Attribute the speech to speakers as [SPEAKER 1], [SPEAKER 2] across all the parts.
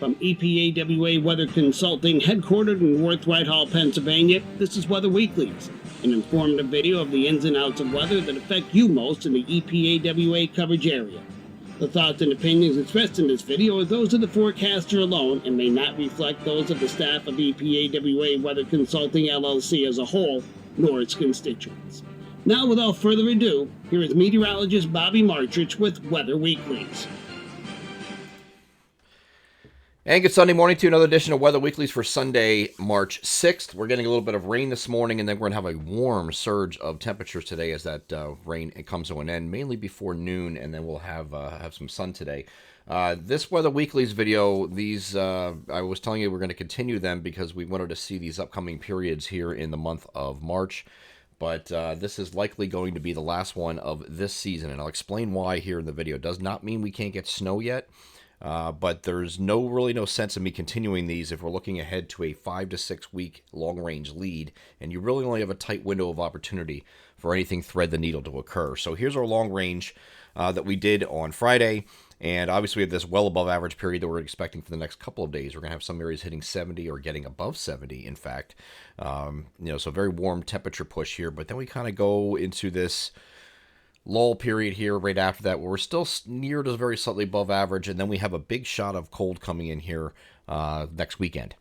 [SPEAKER 1] From EPAWA Weather Consulting, headquartered in Worth Whitehall, Pennsylvania, this is Weather Weeklies, an informative video of the ins and outs of weather that affect you most in the EPAWA coverage area. The thoughts and opinions expressed in this video are those of the forecaster alone and may not reflect those of the staff of EPAWA Weather Consulting LLC as a whole, nor its constituents. Now, without further ado, here is meteorologist Bobby Martrich with Weather Weeklies.
[SPEAKER 2] And good Sunday morning to another edition of Weather Weeklies for Sunday, March 6th. We're getting a little bit of rain this morning, and then we're going to have a warm surge of temperatures today as that rain comes to an end, mainly before noon, and then we'll have some sun today. This Weather Weeklies video, I was telling you we're going to continue them because we wanted to see these upcoming periods here in the month of March. But this is likely going to be the last one of this season, and I'll explain why here in the video. It does not mean we can't get snow yet. But there's really no sense in me continuing these if we're looking ahead to a 5 to 6 week long-range lead, and you really only have a tight window of opportunity for anything thread the needle to occur. So here's our long range that we did on Friday, and obviously we have this well above average period that we're expecting for the next couple of days. We're going to have some areas hitting 70 or getting above 70, in fact. So very warm temperature push here, but then we kind of go into this lull period here right after that where we're still near to very slightly above average, and then we have a big shot of cold coming in here next weekend.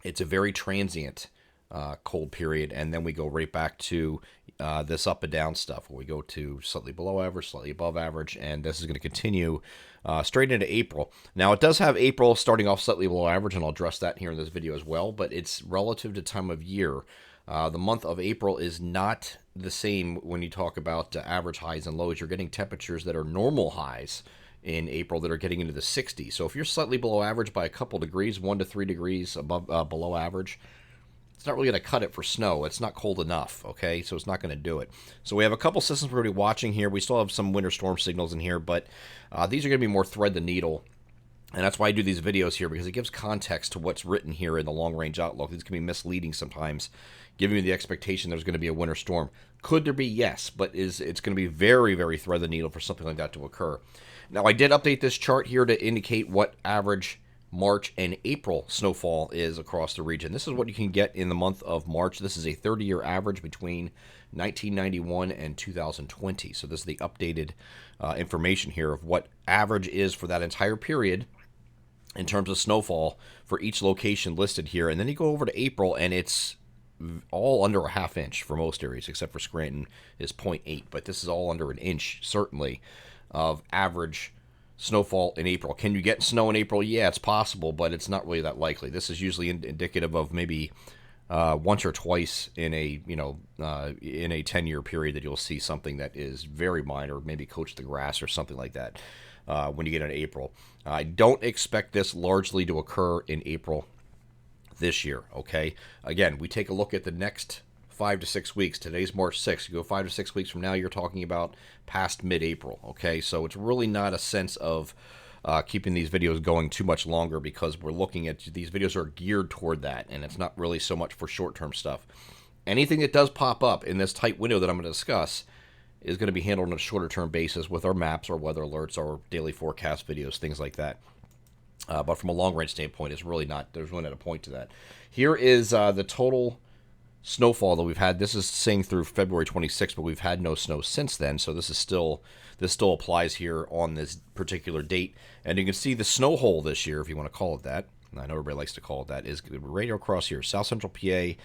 [SPEAKER 2] It's a very transient cold period, and then we go right back to this up and down stuff where we go to slightly below average, slightly above average, and this is going to continue straight into April. Now, it does have April starting off slightly below average, and I'll address that here in this video as well, but it's relative to time of year. The month of April is not the same when you talk about average highs and lows. You're getting temperatures that are normal highs in April that are getting into the 60s. So if you're slightly below average by a couple degrees, 1 to 3 degrees below average, it's not really going to cut it for snow. It's not cold enough, okay? So it's not going to do it. So we have a couple systems we're going to be watching here. We still have some winter storm signals in here, but these are going to be more thread the needle. And that's why I do these videos here, because it gives context to what's written here in the long-range outlook. These can be misleading sometimes, giving you the expectation there's going to be a winter storm. Could there be? Yes, but it's going to be very, very thread the needle for something like that to occur. Now, I did update this chart here to indicate what average March and April snowfall is across the region. This is what you can get in the month of March. This is a 30-year average between 1991 and 2020. So this is the updated information here of what average is for that entire period in terms of snowfall for each location listed here. And then you go over to April, and it's all under a half inch for most areas, except for Scranton is 0.8. But this is all under an inch, certainly, of average snowfall in April. Can you get snow in April? Yeah, it's possible, but it's not really that likely. This is usually indicative of maybe once or twice in a 10-year period that you'll see something that is very minor, maybe coach the grass or something like that. When you get into April. I don't expect this largely to occur in April this year, okay? Again, we take a look at the next 5 to 6 weeks. Today's March 6th. You go 5 to 6 weeks from now, you're talking about past mid-April, okay? So it's really not a sense of keeping these videos going too much longer, because we're looking at these videos are geared toward that, and it's not really so much for short-term stuff. Anything that does pop up in this tight window that I'm going to discuss is going to be handled on a shorter-term basis with our maps, our weather alerts, our daily forecast videos, things like that. But from a long-range standpoint, it's really not. There's really not a point to that. Here is the total snowfall that we've had. This is saying through February 26th, but we've had no snow since then. So this still applies here on this particular date. And you can see the snow hole this year, if you want to call it that. I know everybody likes to call it that. Is right across here, South Central PA.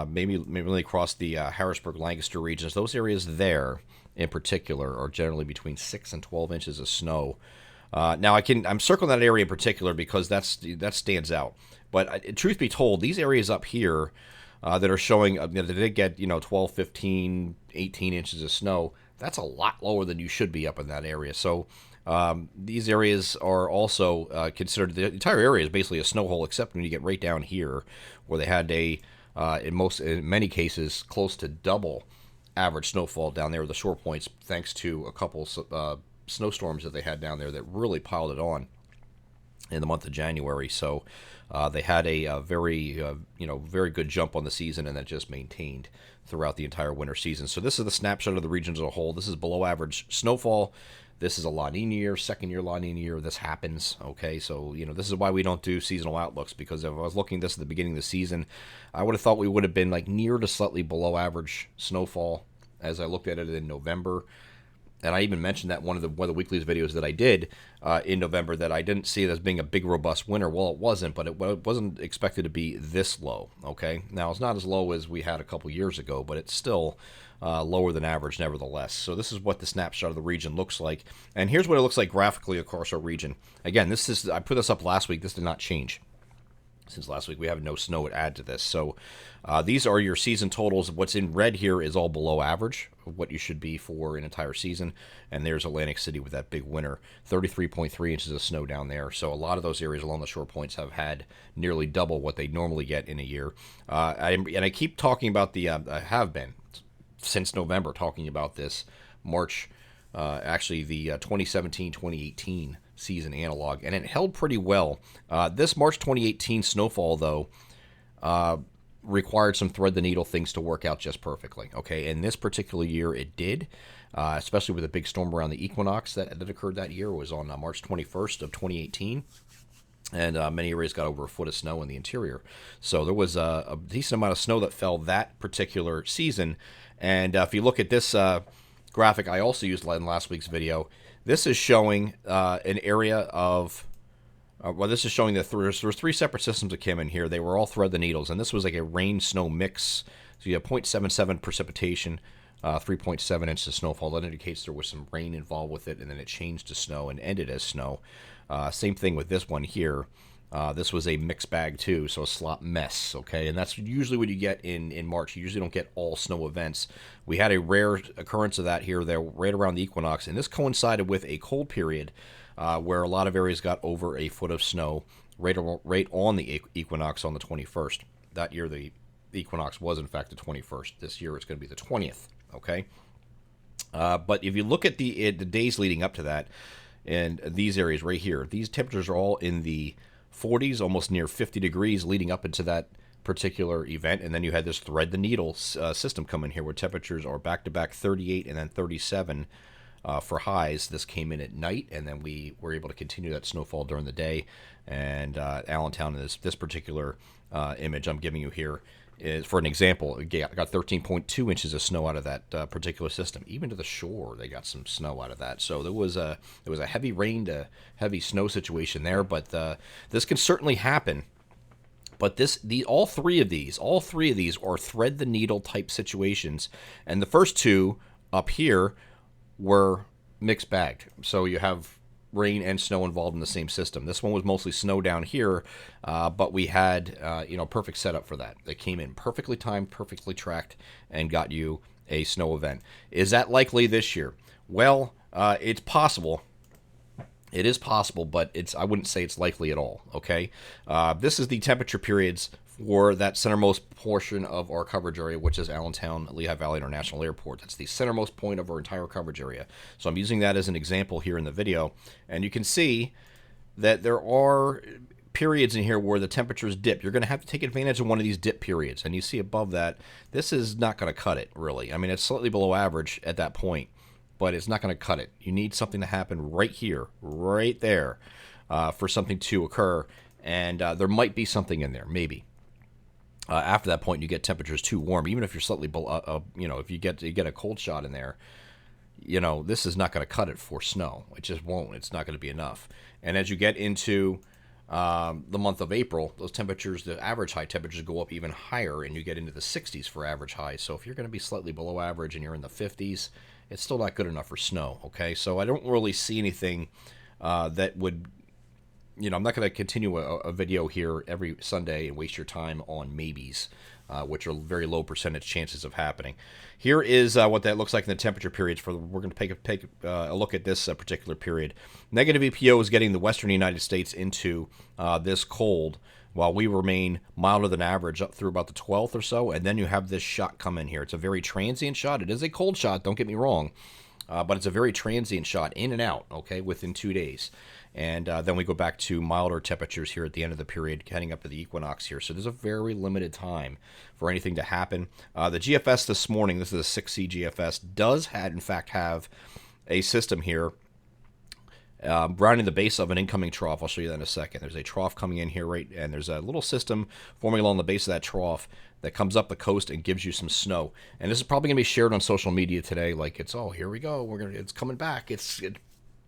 [SPEAKER 2] Maybe across the Harrisburg, Lancaster regions. Those areas there, in particular, are generally between 6 and 12 inches of snow. Now, I'm circling that area in particular because that stands out. But truth be told, these areas up here that are showing that they get 12, 15, 18 inches of snow, that's a lot lower than you should be up in that area. So these areas are also considered, the entire area is basically a snow hole, except when you get right down here where they had in many cases, close to double average snowfall down there with the shore points, thanks to a couple snowstorms that they had down there that really piled it on. in the month of January. So they had a very very good jump on the season, and that just maintained throughout the entire winter season. So this is the snapshot of the region as a whole. This is below average snowfall. This is a La Nina year, second year La Nina year. This happens, okay? So, this is why we don't do seasonal outlooks, because if I was looking at this at the beginning of the season, I would have thought we would have been like near to slightly below average snowfall as I looked at it in November. And I even mentioned that one of the Weather Weeklies videos that I did in November, that I didn't see it as being a big, robust winter. Well, it wasn't, but it wasn't expected to be this low, okay? Now, it's not as low as we had a couple years ago, but it's still lower than average nevertheless. So this is what the snapshot of the region looks like. And here's what it looks like graphically across our region. Again, I put this up last week. This did not change. Since last week, we have no snow to add to this. So these are your season totals. What's in red here is all below average, what you should be for an entire season. And there's Atlantic City with that big winter, 33.3 inches of snow down there. So a lot of those areas along the shore points have had nearly double what they normally get in a year. I keep talking about I have been since November talking about this March, actually the 2017-2018 season analog, and it held pretty well. This March 2018 snowfall, though, required some thread-the-needle things to work out just perfectly, okay? In this particular year, it did, especially with a big storm around the equinox that occurred that year. It was on March 21st of 2018. And many areas got over a foot of snow in the interior. So there was a decent amount of snow that fell that particular season. And if you look at this graphic I also used in last week's video, this is showing an area of, this is showing that there's three separate systems that came in here. They were all thread the needles, and this was like a rain-snow mix. So you have 0.77 precipitation, 3.7 inches of snowfall. That indicates there was some rain involved with it, and then it changed to snow and ended as snow. Same thing with this one here. This was a mixed bag too, so a slop mess, okay? And that's usually what you get in March. You usually don't get all snow events. We had a rare occurrence of that here there right around the equinox, and this coincided with a cold period where a lot of areas got over a foot of snow right on the equinox on the 21st. That year the equinox was in fact the 21st. This year it's going to be the 20th, okay? But if you look at the days leading up to that, and these areas right here, these temperatures are all in the 40s, almost near 50 degrees leading up into that particular event. And then you had this thread the needle system come in here where temperatures are back-to-back 38 and then 37 for highs. This came in at night, and then we were able to continue that snowfall during the day. And Allentown, in this particular image I'm giving you here, is, for an example, it got 13.2 inches of snow out of that particular system. Even to the shore, they got some snow out of that. So there was a heavy rain to heavy snow situation there. But this can certainly happen. But all three of these are thread the needle type situations, and the first two up here were mixed bagged. So you have rain and snow involved in the same system. This one was mostly snow down here, but we had perfect setup for that. They came in perfectly timed, perfectly tracked, and got you a snow event. Is that likely this year? Well, it's possible. It is possible, but I wouldn't say it's likely at all, okay? This is the temperature periods for that centermost portion of our coverage area, which is Allentown Lehigh Valley International Airport. That's the centermost point of our entire coverage area. So I'm using that as an example here in the video. And you can see that there are periods in here where the temperatures dip. You're going to have to take advantage of one of these dip periods. And you see above that, this is not going to cut it, really. I mean, it's slightly below average at that point, but it's not going to cut it. You need something to happen right here, right there, for something to occur. And there might be something in there, maybe. After that point, you get temperatures too warm. Even if you're slightly below, if you get a cold shot in there, this is not going to cut it for snow. It just won't. It's not going to be enough. And as you get into the month of April, those temperatures, the average high temperatures go up even higher, and you get into the 60s for average highs. So if you're going to be slightly below average and you're in the 50s, it's still not good enough for snow. Okay, so I don't really see anything that would. I'm not going to continue a video here every Sunday and waste your time on maybes, which are very low percentage chances of happening. Here is what that looks like in the temperature periods. We're going to take a look at this particular period. Negative EPO is getting the western United States into this cold, while we remain milder than average up through about the 12th or so, and then you have this shot come in here. It's a very transient shot. It is a cold shot, don't get me wrong. but it's a very transient shot, in and out, okay, within 2 days. And then we go back to milder temperatures here at the end of the period, heading up to the equinox here. So there's a very limited time for anything to happen. The GFS this morning, this is a 6C GFS, does in fact have a system here rounding the base of an incoming trough. I'll show you that in a second. There's a trough coming in here, right, and there's a little system forming along the base of that trough that comes up the coast and gives you some snow. And this is probably going to be shared on social media today, like it's, oh, here we go, it's coming back. It's a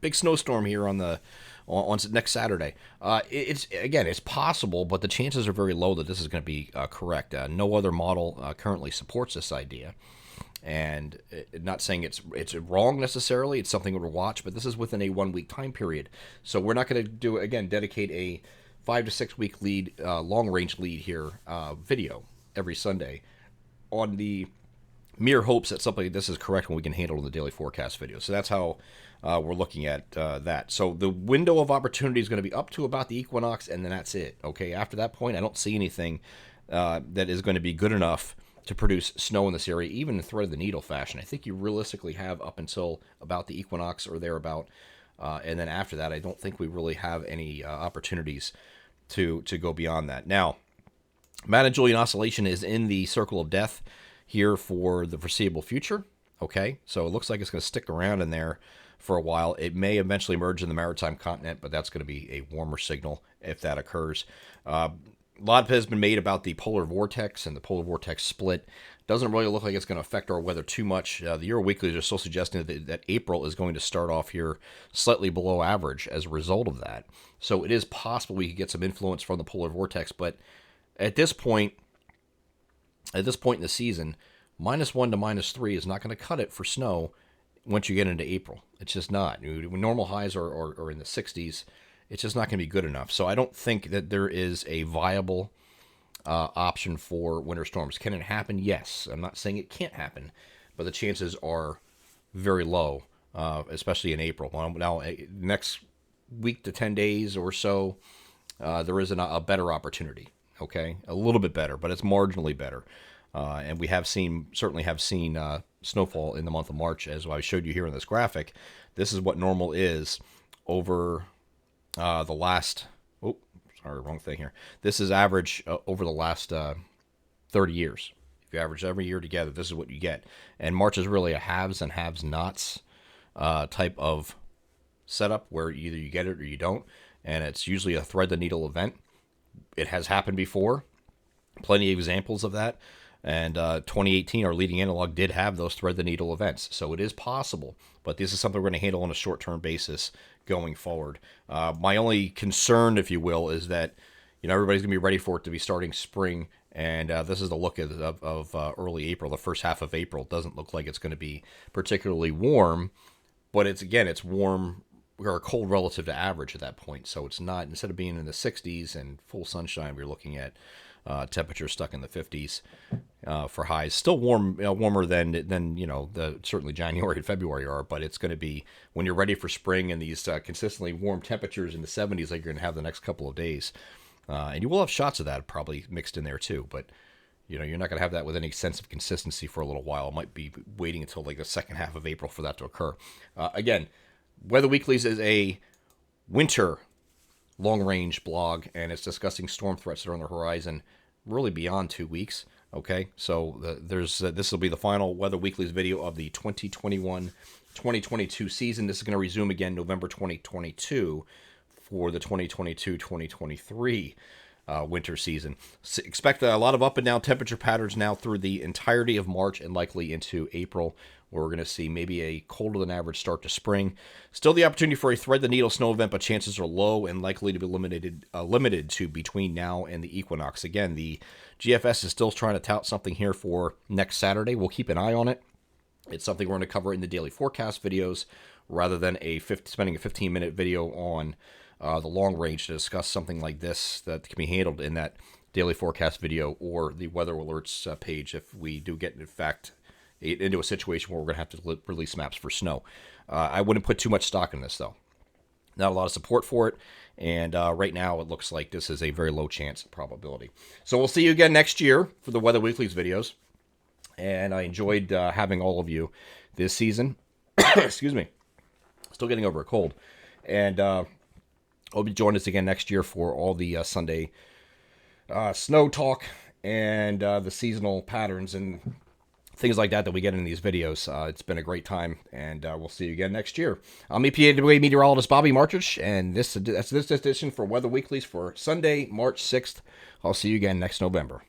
[SPEAKER 2] big snowstorm here on next Saturday. It's possible, but the chances are very low that this is going to be correct. No other model currently supports this idea. And not saying it's wrong necessarily. It's something to watch, but this is within a 1 week time period. So we're not going to dedicate a 5 to 6 week lead, long range lead here video every Sunday on the mere hopes that something like this is correct when we can handle in the daily forecast video. So that's how we're looking at that. So the window of opportunity is going to be up to about the equinox, and then that's it. Okay, after that point, I don't see anything that is going to be good enough to produce snow in this area, even in thread of the needle fashion. I think you realistically have up until about the equinox or thereabout, and then after that, I don't think we really have any opportunities to go beyond that. Now, Matt and Julian Oscillation is in the circle of death here for the foreseeable future. Okay, so it looks like it's going to stick around in there for a while. It may eventually merge in the maritime continent, but that's going to be a warmer signal if that occurs. A lot has been made about the polar vortex and the polar vortex split. Doesn't really look like it's going to affect our weather too much. The Euro Weeklies are still suggesting that April is going to start off here slightly below average as a result of that. So it is possible we could get some influence from the polar vortex, but at this point in the season, -1 to -3 is not going to cut it for snow once you get into April. It's just not. When normal highs are in the 60s, it's just not going to be good enough. So I don't think that there is a viable option for winter storms. Can it happen? Yes. I'm not saying it can't happen, but the chances are very low, especially in April. Now, next week to 10 days or so, there is a better opportunity. Okay, a little bit better, but it's marginally better. And we certainly have seen snowfall in the month of March, as I showed you here in this graphic. This is what normal is over the last. Oh, sorry, wrong thing here. This is average over the last 30 years. If you average every year together, this is what you get. And March is really a haves and have-nots type of setup where either you get it or you don't, and it's usually a thread the needle event. It has happened before. Plenty of examples of that. And 2018, our leading analog did have those thread the needle events. So it is possible. But this is something we're going to handle on a short-term basis going forward. My only concern, if you will, is that everybody's going to be ready for it to be starting spring. And this is the look of early April. The first half of April doesn't look like it's going to be particularly warm. But it's warm or cold relative to average at that point. So it's not, instead of being in the 60s and full sunshine, we're looking at temperatures stuck in the 50s for highs. Still warmer than certainly January and February are, but it's going to be, when you're ready for spring and these consistently warm temperatures in the 70s like you're going to have the next couple of days. And you will have shots of that probably mixed in there too, but you're not going to have that with any sense of consistency for a little while. It might be waiting until like the second half of April for that to occur. Again, Weather Weeklies is a winter long-range blog, and it's discussing storm threats that are on the horizon really beyond 2 weeks. Okay, so this will be the final Weather Weeklies video of the 2021-2022 season. This is going to resume again November 2022 for the 2022-2023 winter season. Expect a lot of up and down temperature patterns now through the entirety of March and likely into April, where we're going to see maybe a colder than average start to spring. Still the opportunity for a thread the needle snow event, but chances are low and likely to be limited to between now and the equinox. Again, the GFS is still trying to tout something here for next Saturday. We'll keep an eye on it. It's something we're going to cover in the daily forecast videos rather than spending a 15-minute video on the long range to discuss something like this that can be handled in that daily forecast video or the weather alerts page if we do get, in fact, into a situation where we're going to have to release maps for snow. I wouldn't put too much stock in this, though. Not a lot of support for it, and right now it looks like this is a very low chance probability. So we'll see you again next year for the Weather Weeklies videos, and I enjoyed having all of you this season. Excuse me. Still getting over a cold. And hope you join us again next year for all the Sunday snow talk and the seasonal patterns and things like that we get in these videos. It's been a great time, and we'll see you again next year. I'm EPAWA meteorologist Bobby Marchich, and that's this edition for Weather Weeklies for Sunday, March 6th. I'll see you again next November.